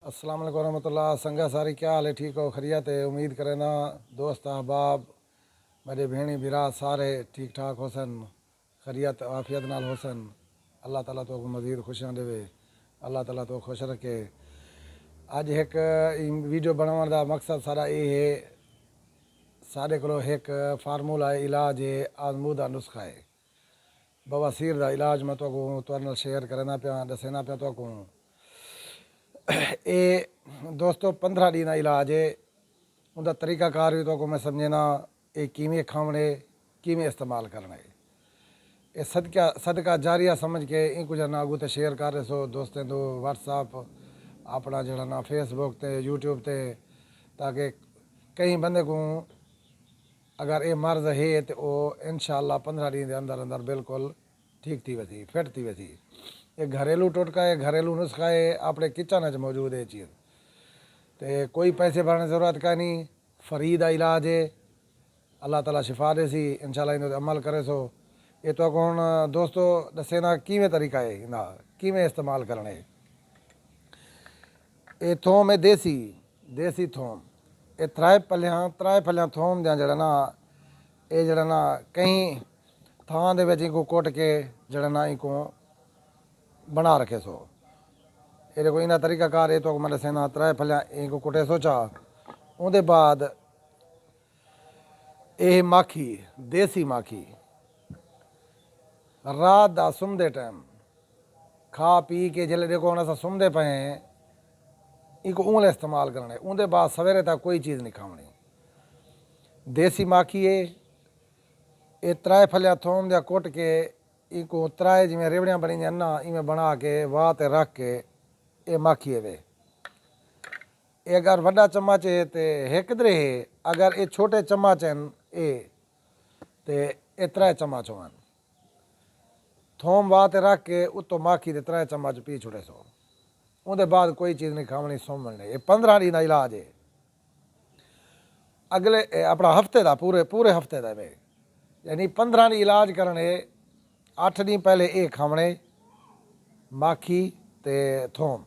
अस्सलाम वालेकुम रहमतुल्लाह। संगा सारी क्या हाल है? ठीक हो? खैरियत है? उम्मीद करें ना दोस्त अहबाब मेरे भेणी बिरा सारे ठीक ठाक होसन, खैरियत आफियत नाल होसन। अल्लाह ताला तो मज़ीद खुशियां देवे, अल्लाह ताला तो खुश रखे। अज एक वीडियो बनाने का मकसद सारा ये है, साढ़े को एक फार्मूला है, इलाज है, आजमूदा नुस्खा है बवासीर का इलाज। मैं तो शेयर करना पाया, दसना पाया तो ये दोस्तों 15 डी का इलाज है। उनका तरीकाकार भी तो मैं समझना ये किमें खावने, किमें इस्तेमाल करना है। ये सदका जारिया समझ के इन कुछ ना अगू तो शेयर कर रहे सो दोस्तों तो व्हाट्सअप अपना जरा ना फेसबुक ते यूट्यूब ते, ताकि कई बंदे को अगर ये मर्ज है तो वो इंशाअल्लाह 15 डी के अंदर अंदर बिल्कुल ठीक थी वैसी फिट थी वैसी। ये घरेलू टोटका है, घरेलू नुस्खा है, अपने किचन मौजूद है चीज़। तो कोई पैसे भरने की ज़रूरत का नहीं, फ्री का इलाज है। अल्लाह ताला शिफा दे सी, इंशाल्लाह इन अमल करे सो। ये तो हूँ दोस्तों दसे ना किमें तरीका है, इना किमें इस्तेमाल करने। ये थोम है देसी देसी थोम। ये त्राए फलियां थोम दें जरा ना, ये जरा ना कहीं थां दे विच इनको कुट के जरा ना इनको बना रखे सो। ये देखो इना तरीकाकार है तो मैं दसेना त्राए फलियां इनको कुटे सो चा। उनके बाद ये माखी, देसी माखी रात का सुमदे टाइम खा पी के जिले देखो हम अस सुमदे पे इनको ऊँले इस्तेमाल करने। उनके बाद सवेरे तक कोई चीज़ नहीं खावनी। देसी माखी है, ये त्राए फलिया थोम दिया कुट के इनको त्राए जिमें रेवड़ियाँ बनी ना इमें बना के वाह ते रख के ये माखी है वे। ये अगर वड्डा चम्मच है तो एक दरे है, अगर ये छोटे चम्मच हैं ये त्राए चम्मच होवन। थोम वाह ते रख के उत्तो माखी के त्राए चम्मच पी छुड़े सो। उनके बाद कोई चीज़ नहीं खावनी, सोमन ने। ये 15 डी का इलाज है। अगले अपना हफ्ते का पूरे पूरे हफ्ते का वे, यानी 15 डी इलाज करने 8 दिन पहले ये खावने माखी ते थोम,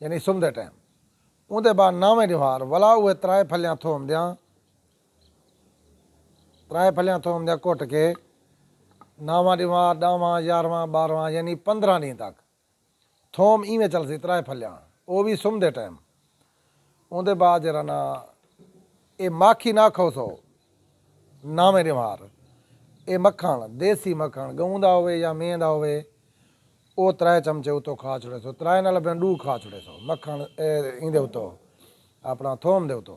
यानी सुमदे टाइम। उनके बाद 9वें दिवार वाला हुए त्राए फलियां थोम दियाँ, त्राए फलियां थोम दियाँ कुट के 9वां दिवार 10वां 11वां 12वां यानी 15 दिन तक थोम इवें चल सी त्राए फलियां, वो भी सुमदे टाइम। उनके बाद जरा ना ये माखी ना खाओ सो 9वें दिवार। ये मक्खन देसी मक्खन गऊँ का हो या मेह का हो, वो त्राए चमचे उतो खा छुड़े सो। त्राए नाल डू खा छुड़े सो मक्खन इंदे उतो अपना थोम दे उतो।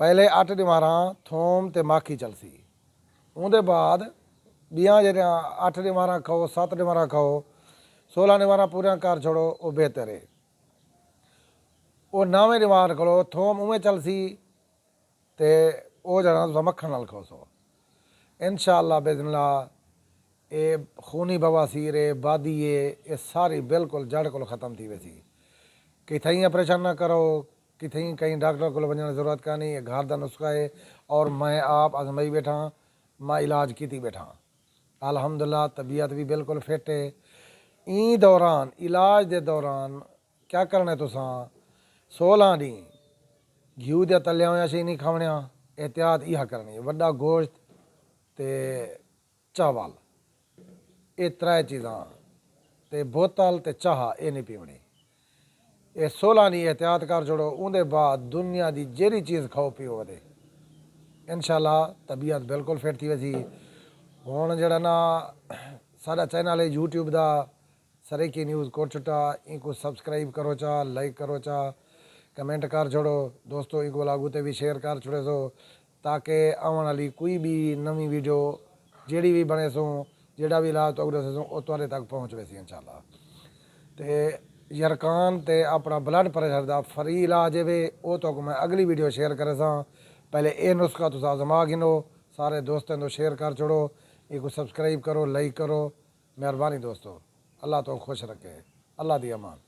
पहले 8 दिवारा थोम ते माखी चलसी। उनके बाद बियाँ जरिया 8 दिवारा खाओ 7 दिवारा खाओ 16 दिवारा पूरा कर छोड़ो, वो बेहतर है। वो 9वें दिवार करो थोम उमें चलसी ते वो जरा तुम मक्खन नाल खाओ सो। इंशाअल्लाह बिस्मिल्ला ये खूनी बवासीर है, बादी है, ये सारी बिल्कुल जड़ को ख़त्म थी वैसी। कितनी ऑपरेशन ना करो, कितनी कहीं डॉक्टर को वजन की जरूरत का नहीं। ये घर का नुस्खा है और मैं आप आजमाई बैठा, मैं इलाज की बैठा। अल्हम्दुलिल्लाह तबीयत भी बिल्कुल फिट है। ई दौरान इलाज के दौरान क्या करना है तुसा 16 दिन घ्यू दिया तलिया हुआ चीज़ नहीं खावनिया। एहतियात यह करनी है, वड्डा गोश्त ते चावल ये त्रै चीज़ा ते बोतल ते चाह ये नहीं पीवनी। ये 16 नहीं एहतियात कर छोड़ो। उनके बाद दुनिया की जेरी चीज़ खाओ पियो वे इंशाअल्लाह तबीयत बिल्कुल फिट थी वैसी। हुण जड़ा ना साडा चैनल है यूट्यूब का सरेकी न्यूज़ कोट छुट्टा, इनको सब्सक्राइब करो चा, लाइक करो चा, कमेंट कर छोड़ो दोस्तों। इनको लागू ते भी शेयर कर छोड़े सो, ताकि आने वाली कोई भी नवी वीडियो जेड़ी भी बने सो, जेड़ा भी इलाज तो दसे सो वो तुहाडे तक पहुँच वैसी इंशाअल्लाह। तो यरकान ते अपना ब्लड प्रेशर का फ्री इलाज है वो तो मैं अगली वीडियो शेयर करे सा। पहले ये नुस्खा तुम आजमा गिनो, सारे दोस्तों को शेयर कर छोड़ो, इनको सब्सक्राइब करो, लाइक करो। मेहरबानी दोस्तों, अल्लाह तो खुश रखे, अल्लाह दी अमान।